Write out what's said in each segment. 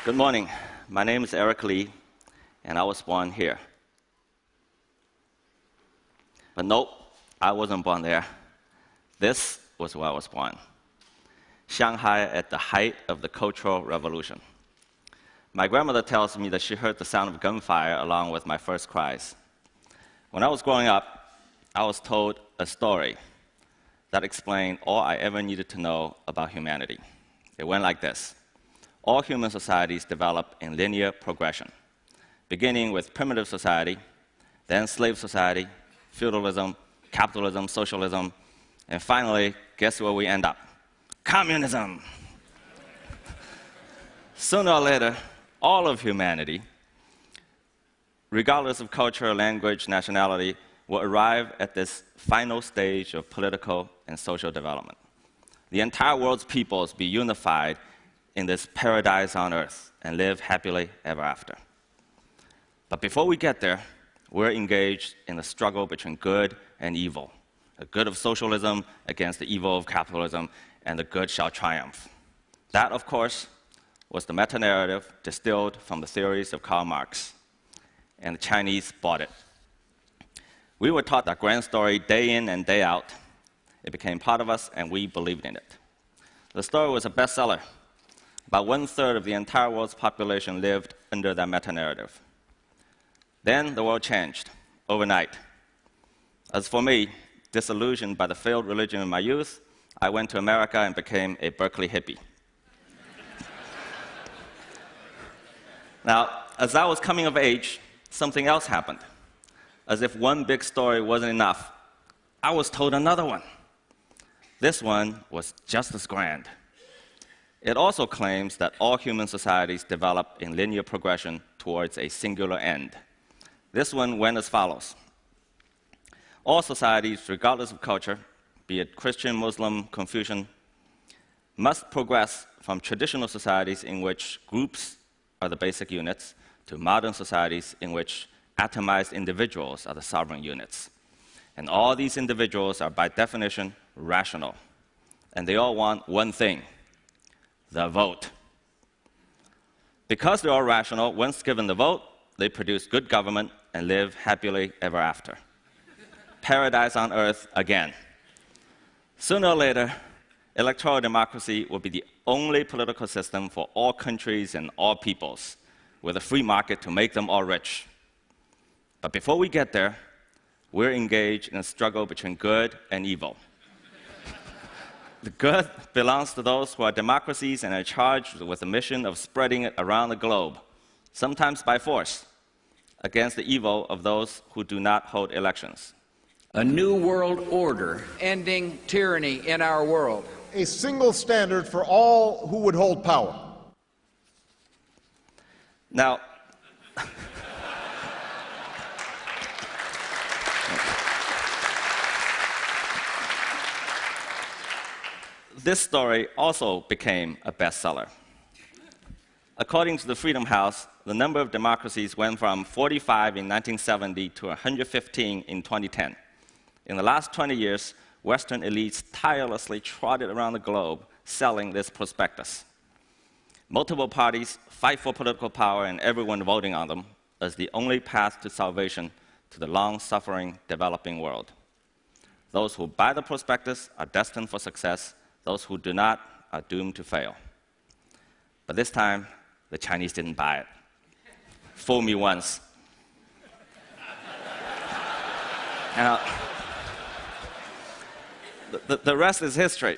Good morning. My name is EricXLi, and I was born here. But nope, I wasn't born there. This was where I was born. Shanghai at the height of the Cultural Revolution. My grandmother tells me that she heard the sound of gunfire along with my first cries. When I was growing up, I was told a story that explained all I ever needed to know about humanity. It went like this. All human societies develop in linear progression, beginning with primitive society, then slave society, feudalism, capitalism, socialism, and finally, guess where we end up? Communism! Sooner or later, all of humanity, regardless of culture, language, nationality, will arrive at this final stage of political and social development. The entire world's peoples be unified in this paradise on earth and live happily ever after. But before we get there, we're engaged in a struggle between good and evil, the good of socialism against the evil of capitalism, and the good shall triumph. That, of course, was the meta-narrative distilled from the theories of Karl Marx, and the Chinese bought it. We were taught that grand story day in and day out. It became part of us, and we believed in it. The story was a bestseller. About 1/3 of the entire world's population lived under that meta-narrative. Then the world changed overnight. As for me, disillusioned by the failed religion of my youth, I went to America and became a Berkeley hippie. Now, as I was coming of age, something else happened. As if one big story wasn't enough, I was told another one. This one was just as grand. It also claims that all human societies develop in linear progression towards a singular end. This one went as follows. All societies, regardless of culture, be it Christian, Muslim, Confucian, must progress from traditional societies in which groups are the basic units to modern societies in which atomized individuals are the sovereign units. And all these individuals are by definition rational. And they all want one thing, the vote. Because they're all rational, once given the vote, they produce good government and live happily ever after. Paradise on earth again. Sooner or later, electoral democracy will be the only political system for all countries and all peoples, with a free market to make them all rich. But before we get there, we're engaged in a struggle between good and evil. The good belongs to those who are democracies and are charged with the mission of spreading it around the globe, sometimes by force, against the evil of those who do not hold elections. A new world order, ending tyranny in our world. A single standard for all who would hold power. Now, this story also became a bestseller. According to the Freedom House, the number of democracies went from 45 in 1970 to 115 in 2010. In the last 20 years, Western elites tirelessly trotted around the globe selling this prospectus. Multiple parties fight for political power and everyone voting on them as the only path to salvation to the long-suffering developing world. Those who buy the prospectus are destined for success. Those who do not are doomed to fail. But this time, the Chinese didn't buy it. Fool me once. Now, the rest is history.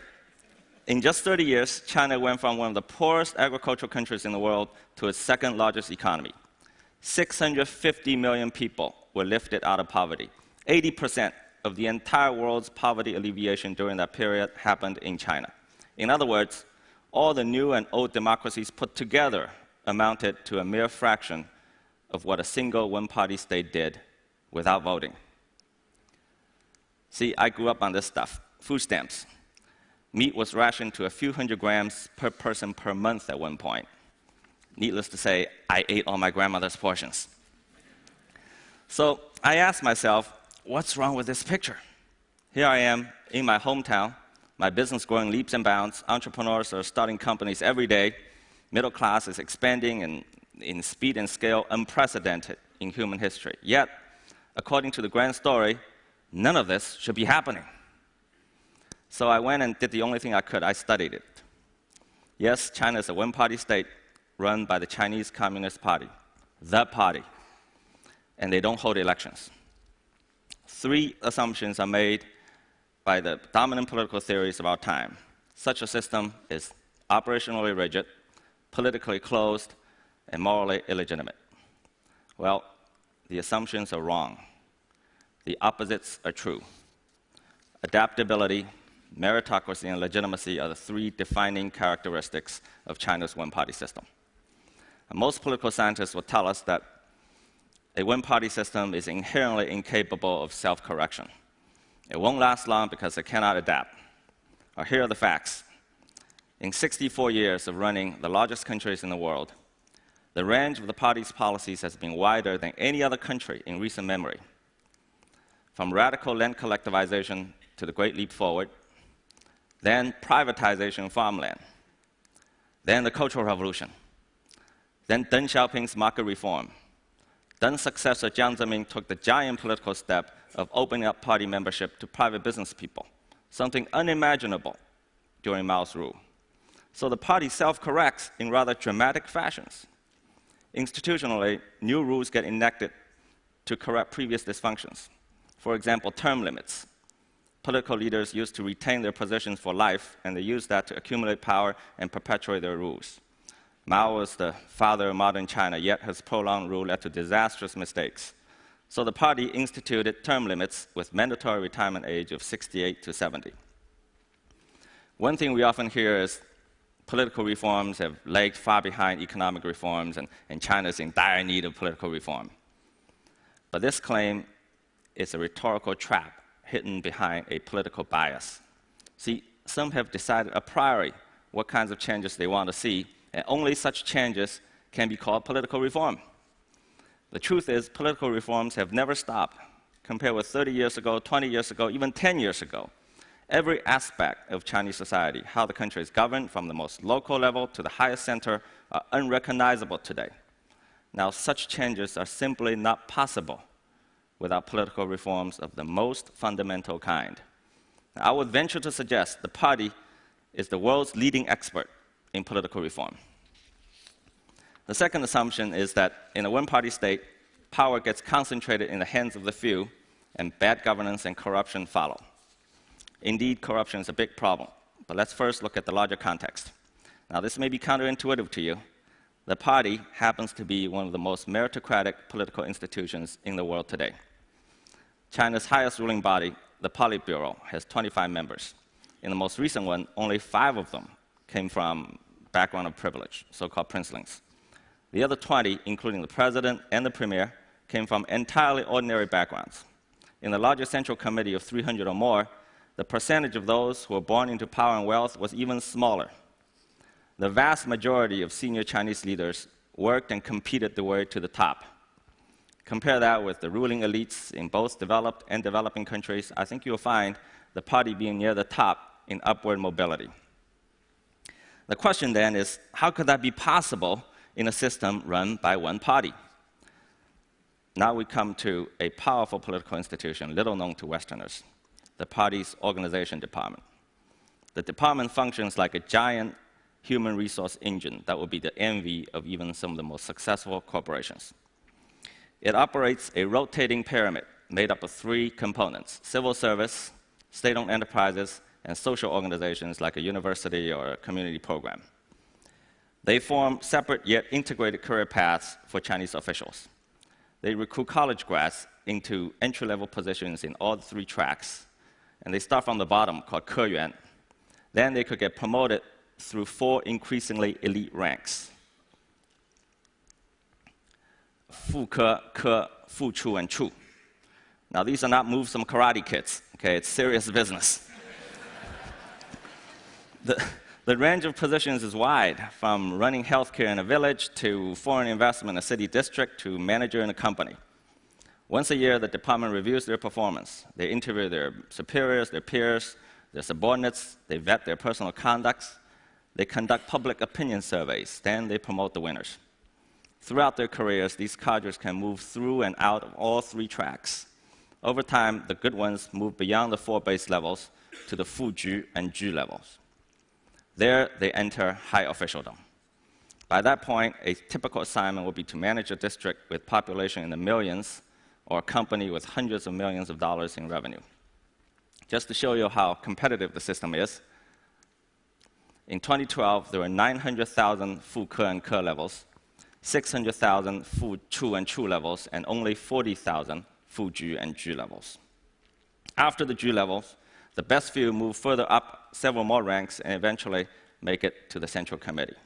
In just 30 years, China went from one of the poorest agricultural countries in the world to its second largest economy. 650 million people were lifted out of poverty. 80% of the entire world's poverty alleviation during that period happened in China. In other words, all the new and old democracies put together amounted to a mere fraction of what a single one-party state did without voting. See, I grew up on this stuff, food stamps. Meat was rationed to a few hundred grams per person per month at one point. Needless to say, I ate all my grandmother's portions. So I asked myself, what's wrong with this picture? Here I am in my hometown, my business growing leaps and bounds, entrepreneurs are starting companies every day, Middle class is expanding in speed and scale unprecedented in human history. Yet, according to the grand story, none of this should be happening. So I went and did the only thing I could. I studied it. Yes, China is a one-party state run by the Chinese Communist Party, the party, and they don't hold elections. 3 assumptions are made by the dominant political theories of our time. Such a system is operationally rigid, politically closed, and morally illegitimate. Well, the assumptions are wrong. The opposites are true. Adaptability, meritocracy, and legitimacy are the 3 defining characteristics of China's one-party system. And most political scientists will tell us that a one-party system is inherently incapable of self-correction. It won't last long because it cannot adapt. Here are the facts. In 64 years of running the largest countries in the world, the range of the party's policies has been wider than any other country in recent memory. From radical land collectivization to the Great Leap Forward, then privatization of farmland, then the Cultural Revolution, then Deng Xiaoping's market reform. Deng's successor Jiang Zemin took the giant political step of opening up party membership to private business people, something unimaginable during Mao's rule. So the party self-corrects in rather dramatic fashions. Institutionally, new rules get enacted to correct previous dysfunctions. For example, term limits. Political leaders used to retain their positions for life, and they used that to accumulate power and perpetuate their rules. Mao was the father of modern China, yet his prolonged rule led to disastrous mistakes. So the party instituted term limits with mandatory retirement age of 68 to 70. One thing we often hear is political reforms have lagged far behind economic reforms, and China is in dire need of political reform. But this claim is a rhetorical trap hidden behind a political bias. See, some have decided a priori what kinds of changes they want to see, and only such changes can be called political reform. The truth is, political reforms have never stopped. Compared with 30 years ago, 20 years ago, even 10 years ago, every aspect of Chinese society, how the country is governed from the most local level to the highest center, are unrecognizable today. Now, such changes are simply not possible without political reforms of the most fundamental kind. Now, I would venture to suggest the party is the world's leading expert in political reform. The second assumption is that in a one-party state, power gets concentrated in the hands of the few, and bad governance and corruption follow. Indeed, corruption is a big problem, but let's first look at the larger context. Now, this may be counterintuitive to you. The party happens to be one of the most meritocratic political institutions in the world today. China's highest ruling body, the Politburo, has 25 members. In the most recent one, only 5 of them came from background of privilege, so-called princelings. The other 20, including the president and the premier, came from entirely ordinary backgrounds. In the larger central committee of 300 or more, the percentage of those who were born into power and wealth was even smaller. The vast majority of senior Chinese leaders worked and competed their way to the top. Compare that with the ruling elites in both developed and developing countries, I think you'll find the party being near the top in upward mobility. The question then is, how could that be possible in a system run by one party? Now we come to a powerful political institution, little known to Westerners, the party's organization department. The department functions like a giant human resource engine that will be the envy of even some of the most successful corporations. It operates a rotating pyramid made up of 3 components: civil service, state-owned enterprises, and social organizations like a university or a community program. They form separate yet integrated career paths for Chinese officials. They recruit college grads into entry-level positions in all the 3 tracks, and they start from the bottom, called Keyuan. Then they could get promoted through 4 increasingly elite ranks: Fu Ke, Ke, Fu Chu, and Chu. Now, these are not moves from karate kids. Okay, it's serious business. The range of positions is wide, from running healthcare in a village to foreign investment in a city district to manager in a company. Once a year, the department reviews their performance. They interview their superiors, their peers, their subordinates. They vet their personal conducts. They conduct public opinion surveys, then they promote the winners. Throughout their careers, these cadres can move through and out of all three tracks. Over time, the good ones move beyond the 4 base levels to the Fuju and Ju levels. There, they enter high officialdom. By that point, a typical assignment will be to manage a district with population in the millions or a company with hundreds of millions of dollars in revenue. Just to show you how competitive the system is, in 2012, there were 900,000 Fu Ke and Ke levels, 600,000 Fu Chu and Chu levels, and only 40,000 Fu Ju and Ju levels. After the Ju levels, the best few move further up several more ranks and eventually make it to the Central Committee.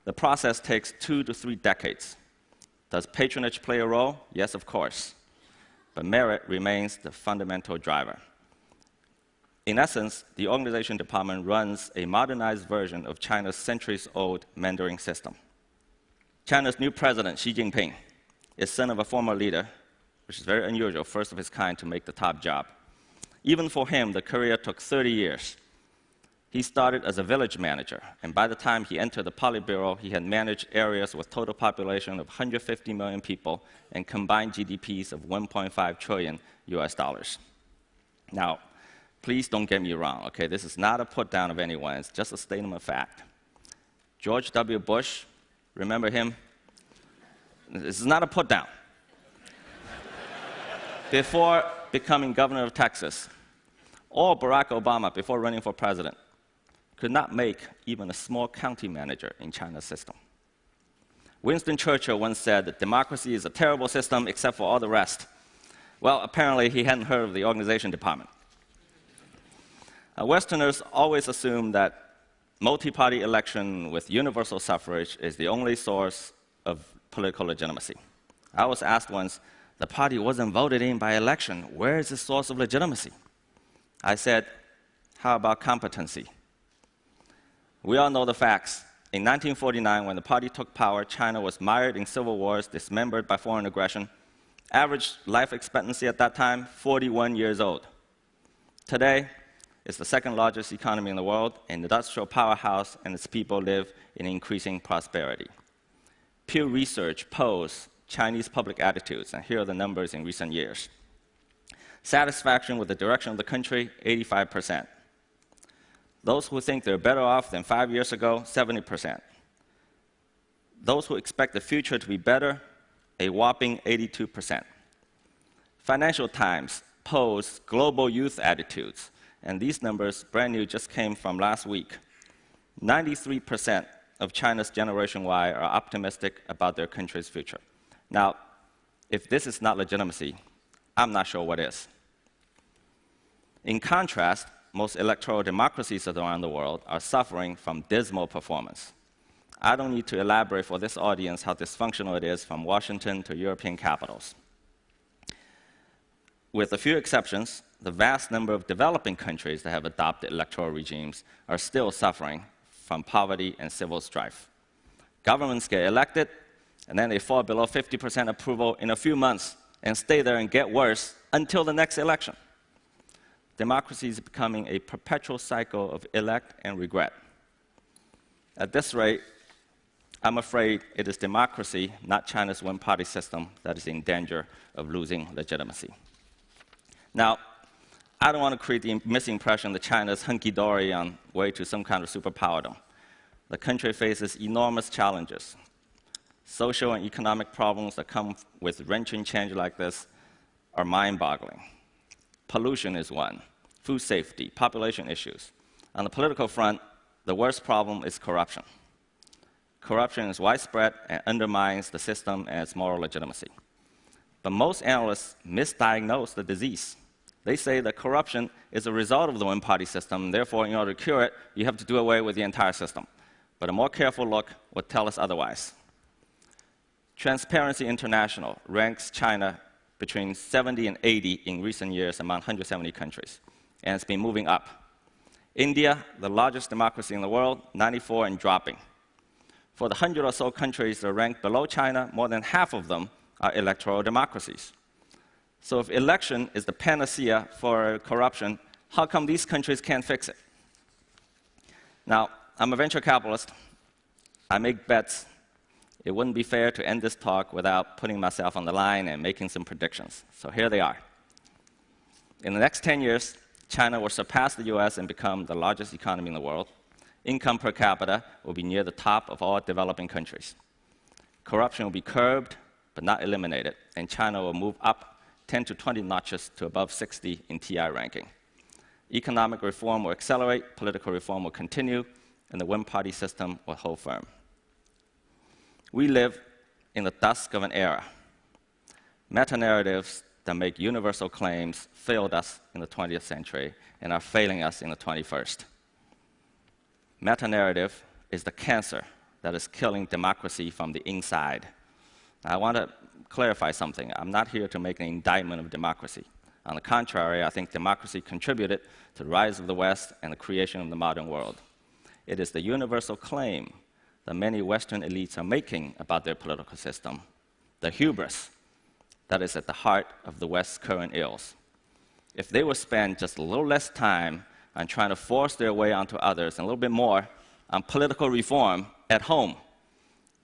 The process takes 2 to 3 decades. Does patronage play a role? Yes, of course. But merit remains the fundamental driver. In essence, the organization department runs a modernized version of China's centuries-old Mandarin system. China's new president, Xi Jinping, is son of a former leader, which is very unusual, first of his kind to make the top job. Even for him, the career took 30 years. He started as a village manager, and by the time he entered the Politburo, he had managed areas with total population of 150 million people and combined GDPs of 1.5 trillion US dollars. Now, please don't get me wrong, okay? This is not a put down of anyone, it's just a statement of fact. George W. Bush, remember him? This is not a put down. Before becoming governor of Texas, or Barack Obama, before running for president, could not make even a small county manager in China's system. Winston Churchill once said that democracy is a terrible system except for all the rest. Well, apparently he hadn't heard of the organization department. Westerners always assume that multi-party election with universal suffrage is the only source of political legitimacy. I was asked once, the party wasn't voted in by election. Where is the source of legitimacy? I said, how about competency? We all know the facts. In 1949, when the party took power, China was mired in civil wars, dismembered by foreign aggression. Average life expectancy at that time, 41 years old. Today, it's the second largest economy in the world, an industrial powerhouse, and its people live in increasing prosperity. Pew Research polls Chinese public attitudes, and here are the numbers in recent years. Satisfaction with the direction of the country, 85%. Those who think they're better off than 5 years ago, 70%. Those who expect the future to be better, a whopping 82%. Financial Times polls global youth attitudes, and these numbers, brand new, just came from last week. 93% of China's Generation Y are optimistic about their country's future. Now, if this is not legitimacy, I'm not sure what is. In contrast, most electoral democracies around the world are suffering from dismal performance. I don't need to elaborate for this audience how dysfunctional it is from Washington to European capitals. With a few exceptions, the vast number of developing countries that have adopted electoral regimes are still suffering from poverty and civil strife. Governments get elected, and then they fall below 50% approval in a few months and stay there and get worse until the next election. Democracy is becoming a perpetual cycle of elect and regret. At this rate, I'm afraid it is democracy, not China's one-party system, that is in danger of losing legitimacy. Now, I don't want to create the misimpression that China is hunky-dory on way to some kind of superpowerdom. The country faces enormous challenges. Social and economic problems that come with wrenching change like this are mind-boggling. Pollution is one, food safety, population issues. On the political front, the worst problem is corruption. Corruption is widespread and undermines the system and its moral legitimacy. But most analysts misdiagnose the disease. They say that corruption is a result of the one-party system, and therefore, in order to cure it, you have to do away with the entire system. But a more careful look would tell us otherwise. Transparency International ranks China between 70 and 80 in recent years among 170 countries, and it's been moving up. India, the largest democracy in the world, 94 and dropping. For the 100 or so countries that are ranked below China, more than half of them are electoral democracies. So if election is the panacea for corruption, how come these countries can't fix it? Now, I'm a venture capitalist. I make bets. It wouldn't be fair to end this talk without putting myself on the line and making some predictions. So here they are. In the next 10 years, China will surpass the US and become the largest economy in the world. Income per capita will be near the top of all developing countries. Corruption will be curbed, but not eliminated, and China will move up 10 to 20 notches to above 60 in TI ranking. Economic reform will accelerate, political reform will continue, and the one-party system will hold firm. We live in the dusk of an era. Meta-narratives that make universal claims failed us in the 20th century and are failing us in the 21st. Meta-narrative is the cancer that is killing democracy from the inside. Now, I want to clarify something. I'm not here to make an indictment of democracy. On the contrary, I think democracy contributed to the rise of the West and the creation of the modern world. It is the universal claim that many Western elites are making about their political system, the hubris that is at the heart of the West's current ills. If they would spend just a little less time on trying to force their way onto others and a little bit more on political reform at home,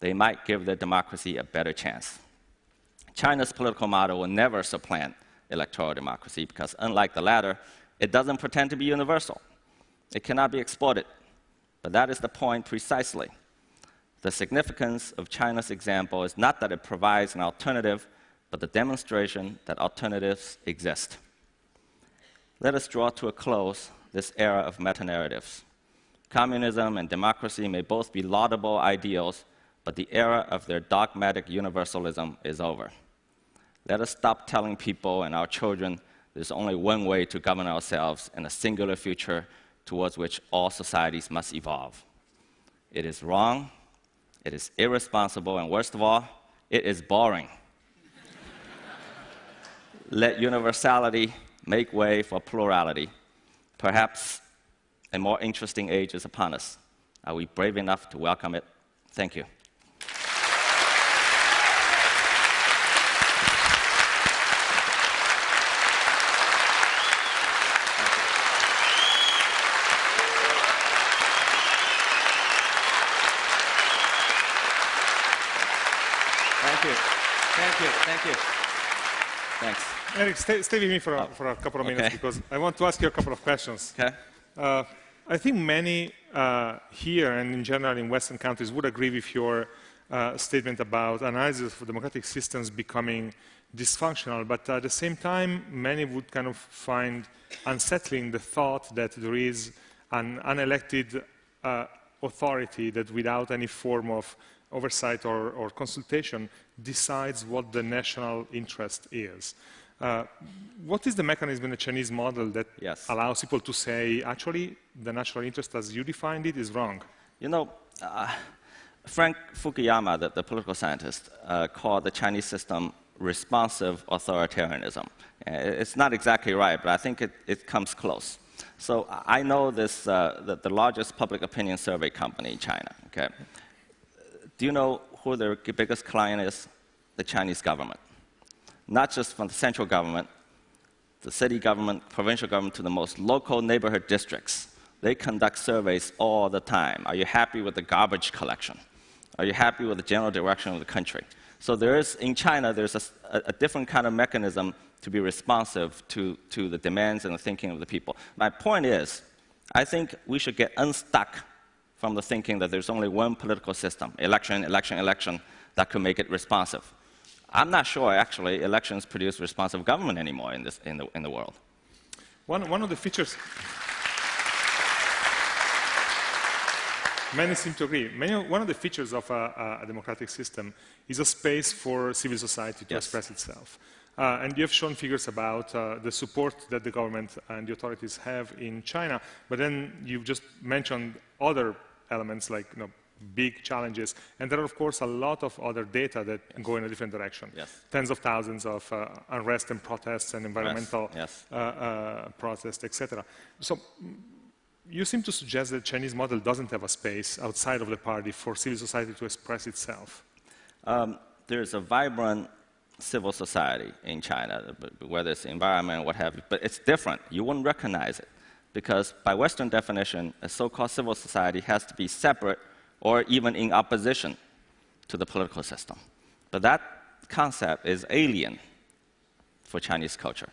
they might give their democracy a better chance. China's political model will never supplant electoral democracy because, unlike the latter, it doesn't pretend to be universal. It cannot be exploited. But that is the point precisely. The significance of China's example is not that it provides an alternative, but the demonstration that alternatives exist. Let us draw to a close this era of meta-narratives. Communism and democracy may both be laudable ideals, but the era of their dogmatic universalism is over. Let us stop telling people and our children there's only one way to govern ourselves in a singular future towards which all societies must evolve. It is wrong, it is irresponsible, and worst of all, it is boring. Let universality make way for plurality. Perhaps a more interesting age is upon us. Are we brave enough to welcome it? Thank you. Thank you. Thanks. Eric, stay with me for a couple of minutes because I want to ask you a couple of questions. Okay. I think many here and in general in Western countries would agree with your statement about analysis of democratic systems becoming dysfunctional, but at the same time, many would kind of find unsettling the thought that there is an unelected authority that without any form of oversight or consultation decides what the national interest is. What is the mechanism in the Chinese model that allows people to say, actually, the national interest as you defined it is wrong? You know, Frank Fukuyama, the political scientist, called the Chinese system responsive authoritarianism. It's not exactly right, but I think it comes close. So I know this, the largest public opinion survey company in China. Okay. Do you know who their biggest client is? The Chinese government. Not just from the central government, the city government, provincial government, to the most local neighborhood districts. They conduct surveys all the time. Are you happy with the garbage collection? Are you happy with the general direction of the country? So there is, in China, there's a different kind of mechanism to be responsive to the demands and the thinking of the people. My point is, I think we should get unstuck from the thinking that there's only one political system, election, that could make it responsive. I'm not sure, actually, elections produce responsive government anymore in the world. One of the features, many seem to agree, one of the features of a democratic system is a space for civil society to express itself. And you have shown figures about the support that the government and the authorities have in China, but then you've just mentioned other elements like big challenges, and there are of course a lot of other data that go in a different direction. Tens of thousands of unrest and protests and environmental protests, etc. So you seem to suggest that the Chinese model doesn't have a space outside of the party for civil society to express itself. There's a vibrant civil society in China, whether it's environment or what have you, but it's different. You wouldn't recognize it. because by Western definition, a so-called civil society has to be separate or even in opposition to the political system. But that concept is alien for Chinese culture.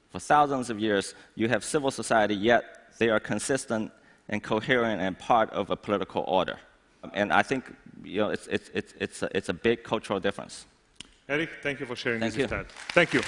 For thousands of years, you have civil society, yet they are consistent and coherent and part of a political order. And I think it's a big cultural difference. Eric, thank you for sharing Thank this you. with that. Thank you.